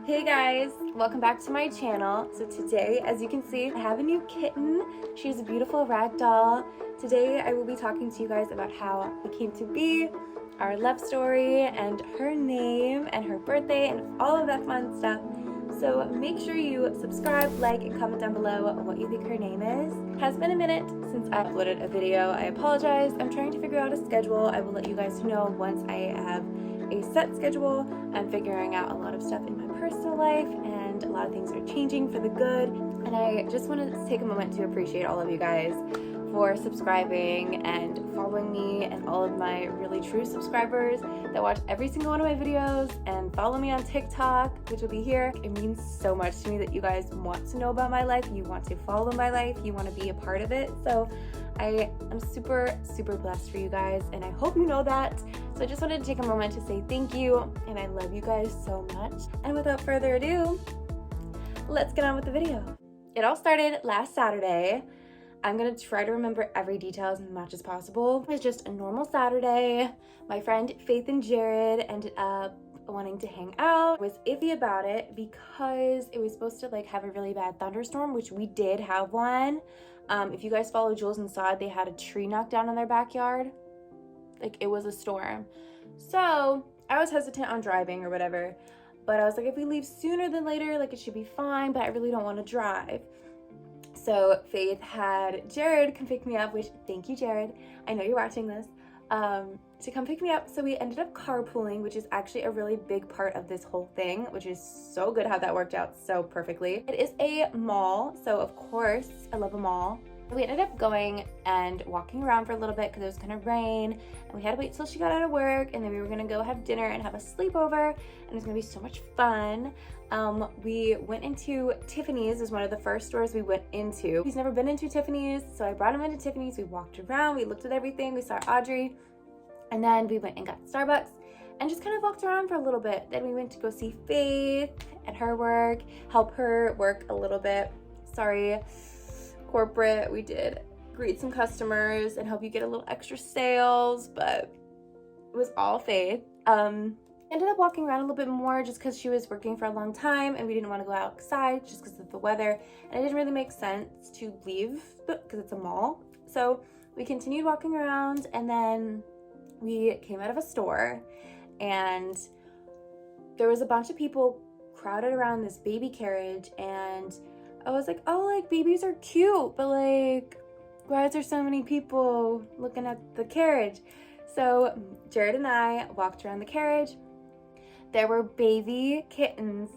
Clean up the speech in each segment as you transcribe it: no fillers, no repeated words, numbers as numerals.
Hey guys, welcome back to my channel. So today, as you can see, I have a new kitten. She's a beautiful rag doll. Today I will be talking to you guys about how we came to be, our love story, and her name, and her birthday, and all of that fun stuff. So make sure you subscribe, like, and comment down below what you think her name is. It has been a minute since I uploaded a video. I apologize. I'm trying to figure out a schedule. I will let you guys know once I have a set schedule. I'm figuring out a lot of stuff in my personal life, and a lot of things are changing for the good. And I just want to take a moment to appreciate all of you guys for subscribing and following me, and all of my really true subscribers that watch every single one of my videos and follow me on TikTok, which will be here. It means so much to me that you guys want to know about my life, you want to follow my life, you want to be a part of it. So I am super blessed for you guys, and I hope you know that. So I just wanted to take a moment to say thank you, and I love you guys so much. And without further ado, let's get on with the video. It all started last Saturday. I'm gonna try to remember every detail as much as possible. It was just a normal Saturday. My friend Faith and Jared ended up wanting to hang out. I was iffy about it because it was supposed to have a really bad thunderstorm, which we did have one. If you guys follow Jules and saw it, they had a tree knocked down in their backyard. It was a storm. So I was hesitant on driving or whatever, but I was like, if we leave sooner than later, it should be fine, but I really don't want to drive. So Faith had Jared come pick me up, which, thank you, Jared. I know you're watching this. To come pick me up. So we ended up carpooling, which is actually a really big part of this whole thing, which is so good how that worked out so perfectly. It is a mall, so of course I love a mall. We ended up going and walking around for a little bit because it was gonna rain, and we had to wait till she got out of work, and then we were gonna go have dinner and have a sleepover, and it was gonna be so much fun. We went into Tiffany's. Is one of the first stores we went into. He's never been into Tiffany's, so I brought him into Tiffany's. We walked around, we looked at everything, we saw Audrey, and then we went and got Starbucks and just kind of walked around for a little bit. Then we went to go see Faith at her work, help her work a little bit. Sorry, corporate. We did greet some customers and help you get a little extra sales, but it was all Faith. Ended up walking around a little bit more just because she was working for a long time and we didn't want to go outside just because of the weather, and it didn't really make sense to leave because it's a mall. So we continued walking around, and then we came out of a store and there was a bunch of people crowded around this baby carriage, and I was like, oh, babies are cute, but why is there so many people looking at the carriage? So Jared and I walked around the carriage. There were baby kittens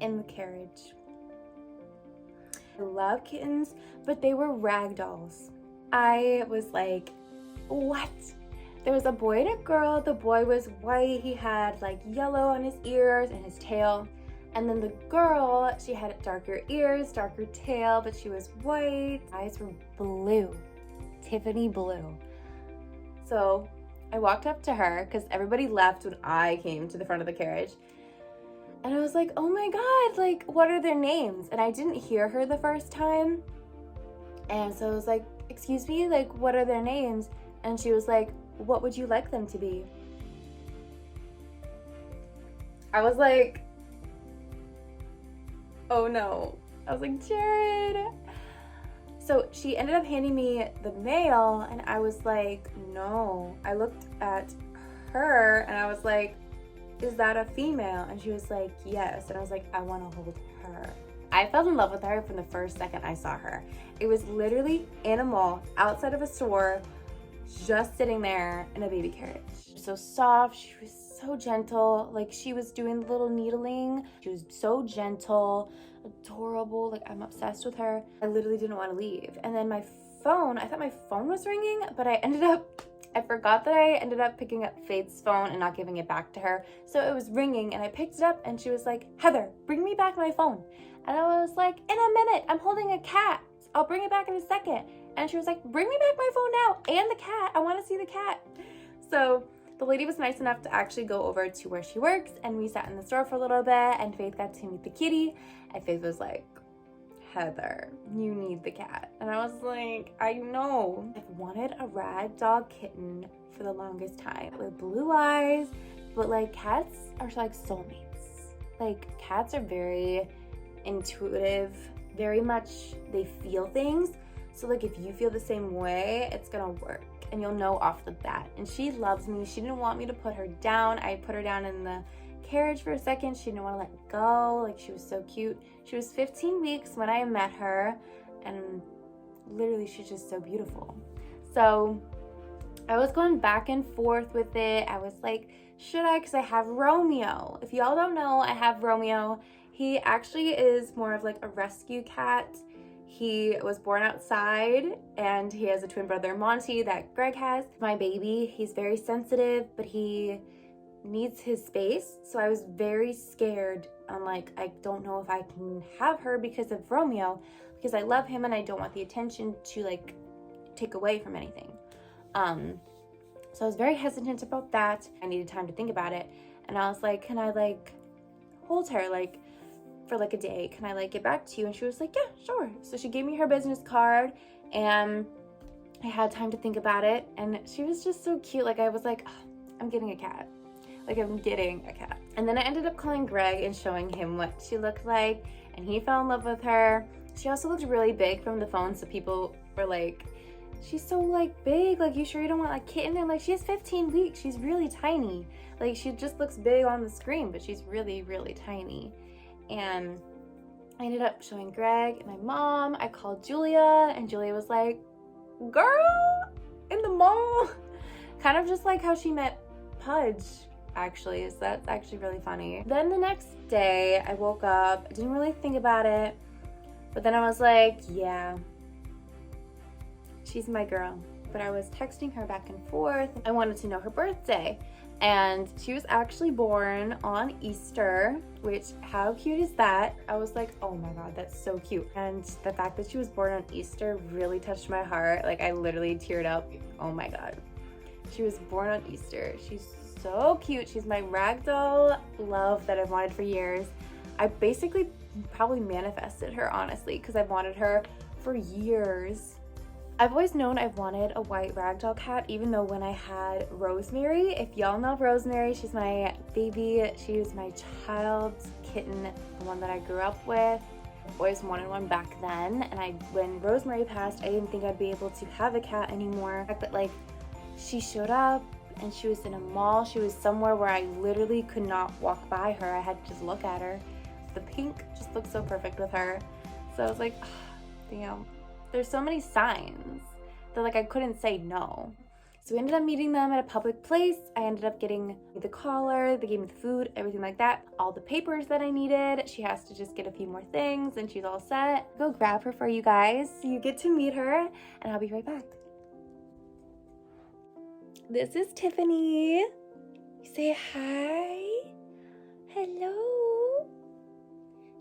in the carriage. I love kittens, but they were rag dolls. I was like, what? There was a boy and a girl. The boy was white. He had yellow on his ears and his tail. And then the girl, she had darker ears, darker tail, but she was white. Eyes were blue, Tiffany blue. So I walked up to her because everybody left when I came to the front of the carriage. And I was like, oh my God, what are their names? And I didn't hear her the first time. And so I was like, excuse me, what are their names? And she was like, what would you like them to be? I was like, oh no. I was like, Jared. So she ended up handing me the mail, and I was like, no. I looked at her and I was like, is that a female? And she was like, yes. And I was like, I want to hold her. I fell in love with her from the first second I saw her. It was literally in a mall, outside of a store, just sitting there in a baby carriage. So soft, she was so gentle. She was doing little needling. She was so gentle, adorable. I'm obsessed with her. I literally didn't want to leave. And then my phone, I thought my phone was ringing, but I forgot that I ended up picking up Faith's phone and not giving it back to her. So it was ringing, and I picked it up, and she was like, Heather, bring me back my phone. And I was like, in a minute, I'm holding a cat. I'll bring it back in a second. And she was like, bring me back my phone now and the cat. I want to see the cat. So the lady was nice enough to actually go over to where she works, and we sat in the store for a little bit, and Faith got to meet the kitty, and Faith was like, Heather, you need the cat. And I was like, I know. I've wanted a rag dog kitten for the longest time with blue eyes, but cats are soulmates. like cats are very intuitive, very much they feel things. So like if you feel the same way, it's gonna work and you'll know off the bat. And she loves me. She didn't want me to put her down. I put her down in the carriage for a second. She didn't want to let go. Like, she was so cute. She was 15 weeks when I met her, and literally she's just so beautiful. So I was going back and forth with it. I was like, should I? Because I have Romeo. If y'all don't know, I have Romeo. He actually is more of like a rescue cat. He was born outside, and he has a twin brother, Monty, that Greg has. My baby, he's very sensitive, but he needs his space. So I was very scared. I'm like, I don't know if I can have her because of Romeo, because I love him and I don't want the attention to like take away from anything. So I was very hesitant about that. I needed time to think about it. And I was like, can I like hold her like for like a day? Can I like get back to you? And she was like, yeah, sure. So she gave me her business card, and I had time to think about it. And she was just so cute. Like, I was like, oh, I'm getting a cat. Like, I'm getting a cat. And then I ended up calling Greg and showing him what she looked like, and he fell in love with her. She also looked really big from the phone, so people were like, she's so like big, like, you sure you don't want a kitten? And like, she has 15 weeks. She's really tiny. Like, she just looks big on the screen, but she's really, really tiny. And I ended up showing Greg and my mom. I called Julia, and Julia was like, girl, in the mall. Kind of just like how she met Pudge, actually. So that's actually really funny. Then the next day I woke up, I didn't really think about it, but then I was like, yeah, she's my girl. But I was texting her back and forth. I wanted to know her birthday. And she was actually born on Easter, which, how cute is that? I was like, oh my God, that's so cute. And the fact that she was born on Easter really touched my heart. Like, I literally teared up. Oh my God. She was born on Easter. She's so cute. She's my ragdoll love that I've wanted for years. I basically probably manifested her, honestly, because I've wanted her for years. I've always known I've wanted a white ragdoll cat, even though when I had Rosemary, if y'all know Rosemary, she's my baby. She was my child's kitten, the one that I grew up with. I've always wanted one back then, and when Rosemary passed, I didn't think I'd be able to have a cat anymore. But like, she showed up, and she was in a mall. She was somewhere where I literally could not walk by her. I had to just look at her. The pink just looked so perfect with her. So I was like, oh, damn. There's so many signs that like I couldn't say no. So we ended up meeting them at a public place. I ended up getting the collar, they gave me the food, everything like that. All the papers that I needed. She has to just get a few more things and she's all set. Go grab her for you guys so you get to meet her, and I'll be right back. This is Tiffany. Say hi. Hello.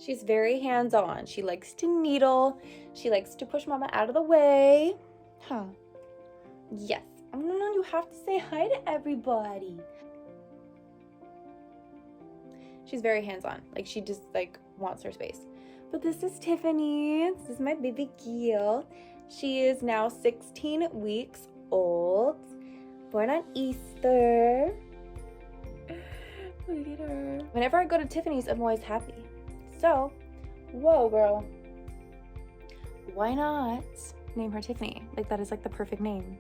She's very hands-on. She likes to needle. She likes to push mama out of the way. Huh. Yes. No, you have to say hi to everybody. She's very hands-on. Like, she just like wants her space. But this is Tiffany. This is my baby Gil. She is now 16 weeks old. Born on Easter. Look at her. Whenever I go to Tiffany's, I'm always happy. So, whoa, girl. Why not name her Tiffany? Like, that is like the perfect name.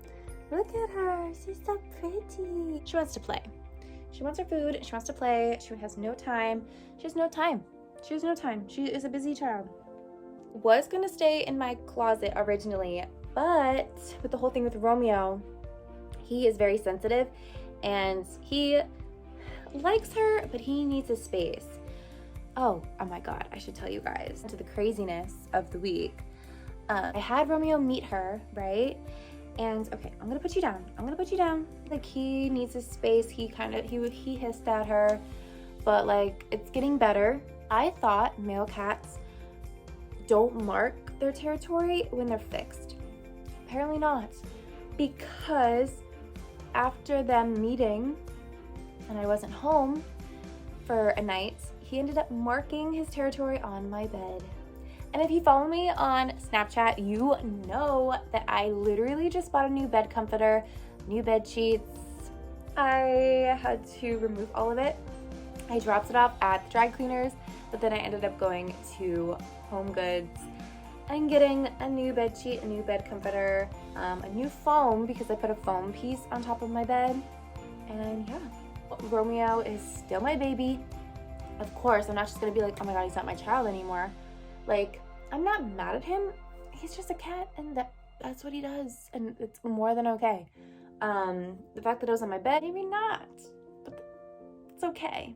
Look at her. She's so pretty. She wants to play. She wants her food. She wants to play. She has no time. She has no time. She has no time. She is a busy child. Was going to stay in my closet originally, but with the whole thing with Romeo, he is very sensitive and he likes her, but he needs a space. Oh my God, I should tell you guys to the craziness of the week. I had Romeo meet her, right? And okay, I'm gonna put you down. I'm gonna put you down. Like, he needs his space. He hissed at her, but like, it's getting better. I thought male cats don't mark their territory when they're fixed. Apparently not, because after them meeting and I wasn't home for a night, he ended up marking his territory on my bed. And if you follow me on Snapchat, you know that I literally just bought a new bed comforter, new bed sheets. I had to remove all of it I dropped it off at the dry cleaners, but then I ended up going to Home Goods and getting a new bed sheet, a new bed comforter, a new foam because I put a foam piece on top of my bed. And yeah, Romeo is still my baby. Of course, I'm not just gonna be like, oh my god, he's not my child anymore. Like, I'm not mad at him. He's just a cat, and that's what he does, and it's more than okay. The fact that it was on my bed, maybe not, but it's okay.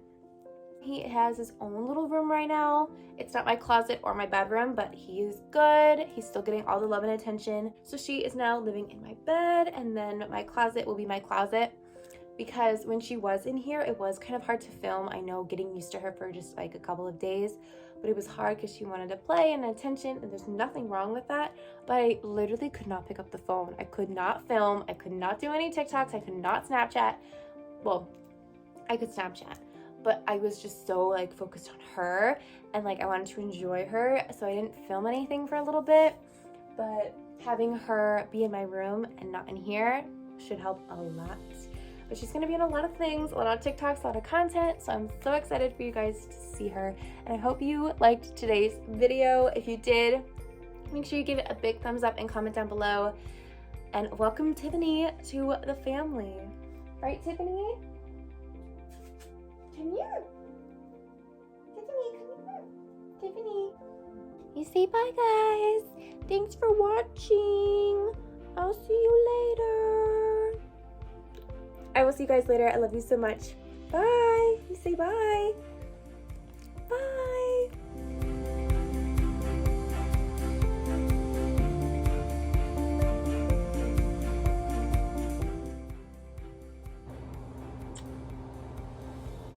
He has his own little room right now. It's not my closet or my bedroom, but he is good. He's still getting all the love and attention. So she is now living in my bed, and then my closet will be my closet, because when she was in here, it was kind of hard to film. I know, getting used to her for just like a couple of days, but it was hard because she wanted to play and attention, and there's nothing wrong with that. But I literally could not pick up the phone. I could not film. I could not do any TikToks. I could not Snapchat. Well, I could Snapchat, but I was just so like focused on her, and like I wanted to enjoy her, so I didn't film anything for a little bit. But having her be in my room and not in here should help a lot. But she's gonna be in a lot of things, a lot of TikToks, a lot of content, so I'm so excited for you guys to see her. And I hope you liked today's video. If you did, make sure you give it a big thumbs up and comment down below. And welcome Tiffany to the family. Right, Tiffany? Come here. Tiffany, come here. Tiffany. You say bye, guys. Thanks for watching. I'll see you later. I will see you guys later. I love you so much. Bye. You say